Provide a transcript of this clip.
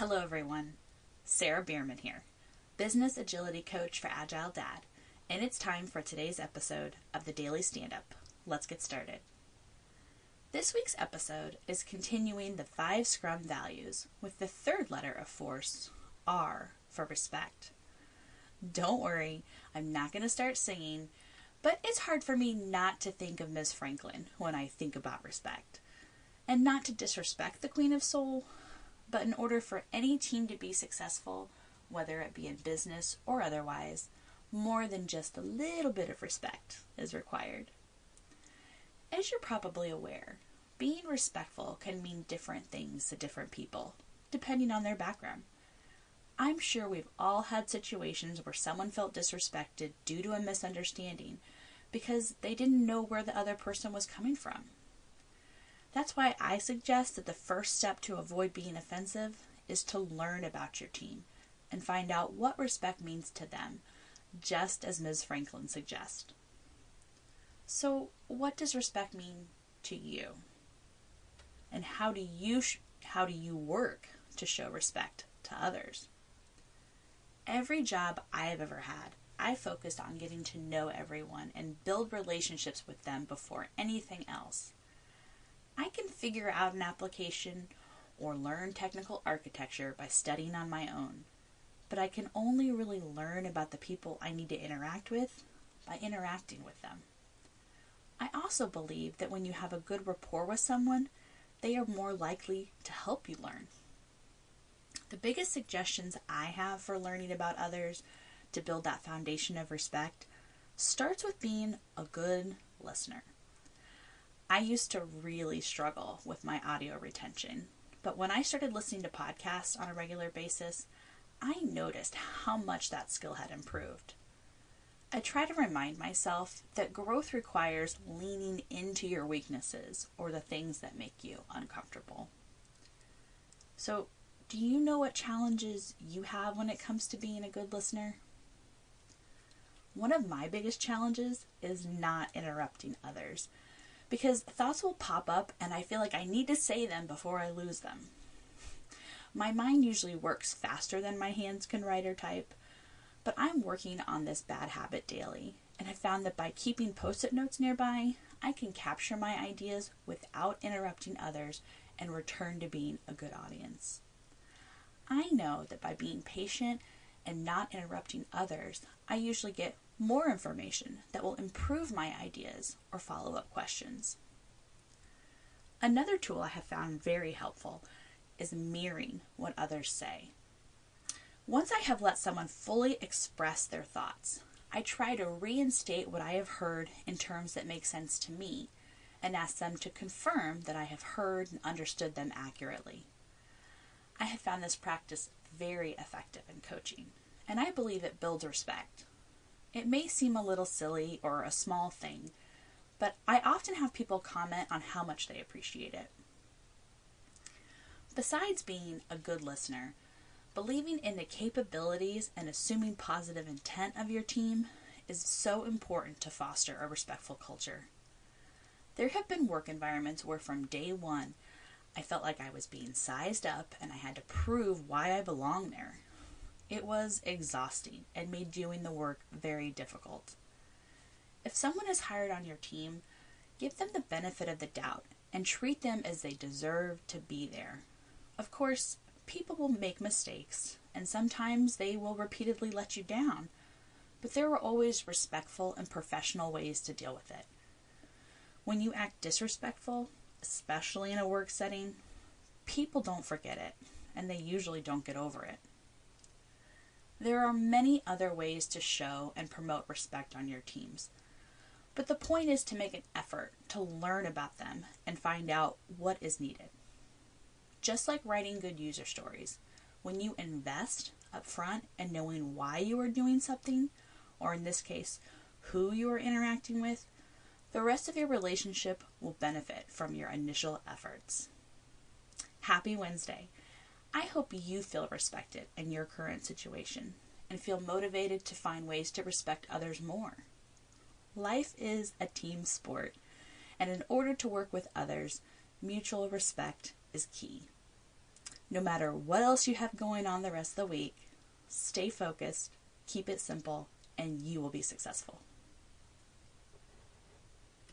Hello everyone, Sara Bierman here, Business Agility Coach for AgileDad, and it's time for today's episode of the Daily Stand-Up. Let's get started. This week's episode is continuing the 5 Scrum values with the third letter of force, R, for respect. Don't worry, I'm not going to start singing, but it's hard for me not to think of Ms. Franklin when I think about respect. And not to disrespect the Queen of Soul, but in order for any team to be successful, whether it be in business or otherwise, more than just a little bit of respect is required. As you're probably aware, being respectful can mean different things to different people, depending on their background. I'm sure we've all had situations where someone felt disrespected due to a misunderstanding because they didn't know where the other person was coming from. That's why I suggest that the first step to avoid being offensive is to learn about your team and find out what respect means to them, just as Ms. Franklin suggests. So, what does respect mean to you? And how do you work to show respect to others? Every job I've ever had, I focused on getting to know everyone and build relationships with them before anything else. I can figure out an application or learn technical architecture by studying on my own, but I can only really learn about the people I need to interact with by interacting with them. I also believe that when you have a good rapport with someone, they are more likely to help you learn. The biggest suggestions I have for learning about others to build that foundation of respect starts with being a good listener. I used to really struggle with my audio retention, but when I started listening to podcasts on a regular basis, I noticed how much that skill had improved. I try to remind myself that growth requires leaning into your weaknesses or the things that make you uncomfortable. So, do you know what challenges you have when it comes to being a good listener? One of my biggest challenges is not interrupting others, because thoughts will pop up and I feel like I need to say them before I lose them. My mind usually works faster than my hands can write or type, but I'm working on this bad habit daily, and I found that by keeping post-it notes nearby, I can capture my ideas without interrupting others and return to being a good audience. I know that by being patient and not interrupting others, I usually get more information that will improve my ideas or follow-up questions. Another tool I have found very helpful is mirroring what others say. Once I have let someone fully express their thoughts, I try to reinstate what I have heard in terms that make sense to me and ask them to confirm that I have heard and understood them accurately. I have found this practice very effective in coaching, and I believe it builds respect. It may seem a little silly or a small thing, but I often have people comment on how much they appreciate it. Besides being a good listener, believing in the capabilities and assuming positive intent of your team is so important to foster a respectful culture. There have been work environments where from day one, I felt like I was being sized up and I had to prove why I belonged there. It was exhausting and made doing the work very difficult. If someone is hired on your team, give them the benefit of the doubt and treat them as they deserve to be there. Of course, people will make mistakes and sometimes they will repeatedly let you down, but there are always respectful and professional ways to deal with it. When you act disrespectful, especially in a work setting, people don't forget it and they usually don't get over it. There are many other ways to show and promote respect on your teams, but the point is to make an effort to learn about them and find out what is needed. Just like writing good user stories, when you invest up front in knowing why you are doing something, or in this case, who you are interacting with, the rest of your relationship will benefit from your initial efforts. Happy Wednesday! I hope you feel respected in your current situation and feel motivated to find ways to respect others more. Life is a team sport, and in order to work with others, mutual respect is key. No matter what else you have going on the rest of the week, stay focused, keep it simple, and you will be successful.